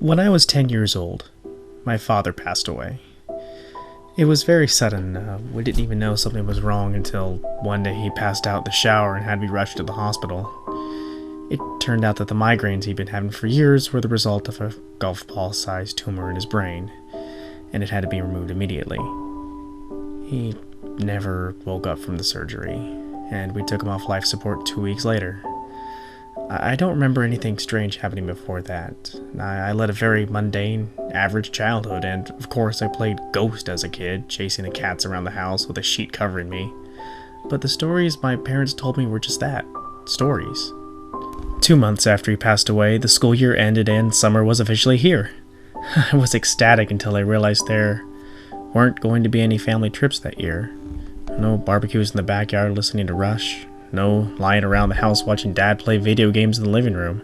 When I was 10 years old, my father passed away. It was very sudden. We didn't even know something was wrong until one day he passed out in the shower and had to be rushed to the hospital. It turned out that the migraines he'd been having for years were the result of a golf ball-sized tumor in his brain, and it had to be removed immediately. He never woke up from the surgery, and we took him off life support 2 weeks later. I don't remember anything strange happening before that. I led a very mundane, average childhood, and of course I played Ghost as a kid, chasing the cats around the house with a sheet covering me. But the stories my parents told me were just that, stories. 2 months after he passed away, the school year ended and summer was officially here. I was ecstatic until I realized there weren't going to be any family trips that year. No barbecues in the backyard listening to Rush. No lying around the house watching Dad play video games in the living room.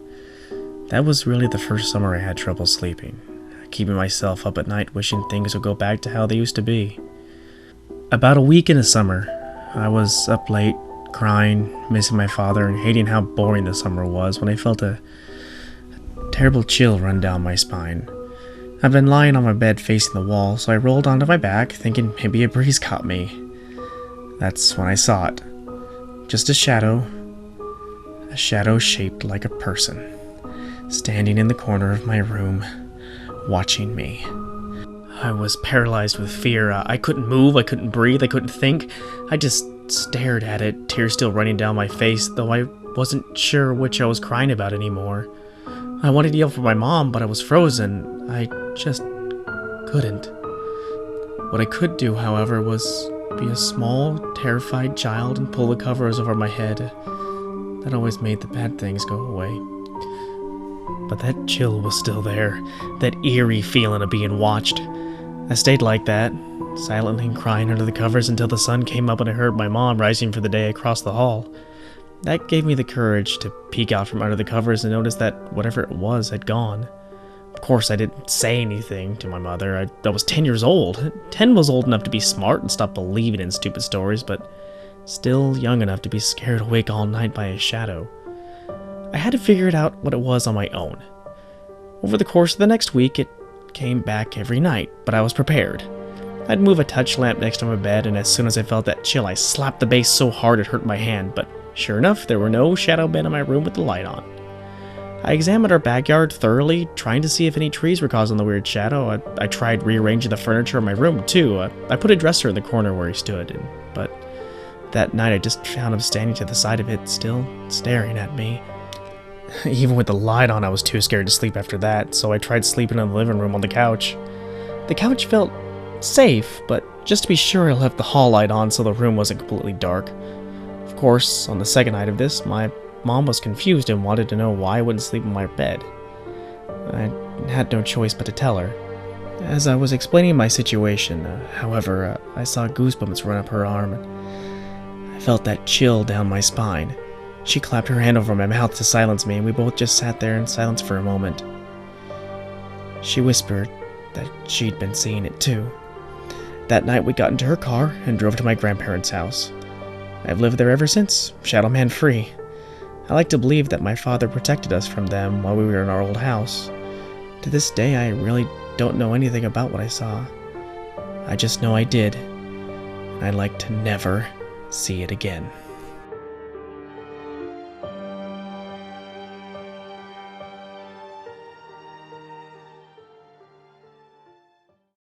That was really the first summer I had trouble sleeping, keeping myself up at night wishing things would go back to how they used to be. About a week into summer, I was up late, crying, missing my father, and hating how boring the summer was when I felt a terrible chill run down my spine. I'd been lying on my bed facing the wall, so I rolled onto my back, thinking maybe a breeze caught me. That's when I saw it. Just a shadow shaped like a person, standing in the corner of my room, watching me. I was paralyzed with fear. I couldn't move, I couldn't breathe, I couldn't think. I just stared at it, tears still running down my face, though I wasn't sure which I was crying about anymore. I wanted to yell for my mom, but I was frozen. I just couldn't. What I could do, however, was be a small, terrified child and pull the covers over my head. That always made the bad things go away. But that chill was still there, that eerie feeling of being watched. I stayed like that, silently crying under the covers until the sun came up and I heard my mom rising for the day across the hall. That gave me the courage to peek out from under the covers and notice that whatever it was had gone. Of course, I didn't say anything to my mother. I was 10 years old. 10 was old enough to be smart and stop believing in stupid stories, but still young enough to be scared awake all night by a shadow. I had to figure it out what it was on my own. Over the course of the next week, it came back every night, but I was prepared. I'd move a touch lamp next to my bed, and as soon as I felt that chill, I slapped the base so hard it hurt my hand, but sure enough, there were no shadow men in my room with the light on. I examined our backyard thoroughly, trying to see if any trees were causing the weird shadow. I tried rearranging the furniture in my room, too. I put a dresser in the corner where he stood, but that night I just found him standing to the side of it, still staring at me. Even with the light on, I was too scared to sleep after that, so I tried sleeping in the living room on the couch. The couch felt safe, but just to be sure I left the hall light on so the room wasn't completely dark. Of course, on the second night of this, my mom was confused and wanted to know why I wouldn't sleep in my bed. I had no choice but to tell her. As I was explaining my situation, however, I saw goosebumps run up her arm, and I felt that chill down my spine. She clapped her hand over my mouth to silence me, and we both just sat there in silence for a moment. She whispered that she'd been seeing it too. That night we got into her car and drove to my grandparents' house. I've lived there ever since, Shadow Man free. I like to believe that my father protected us from them while we were in our old house. To this day, I really don't know anything about what I saw. I just know I did, and I'd like to never see it again.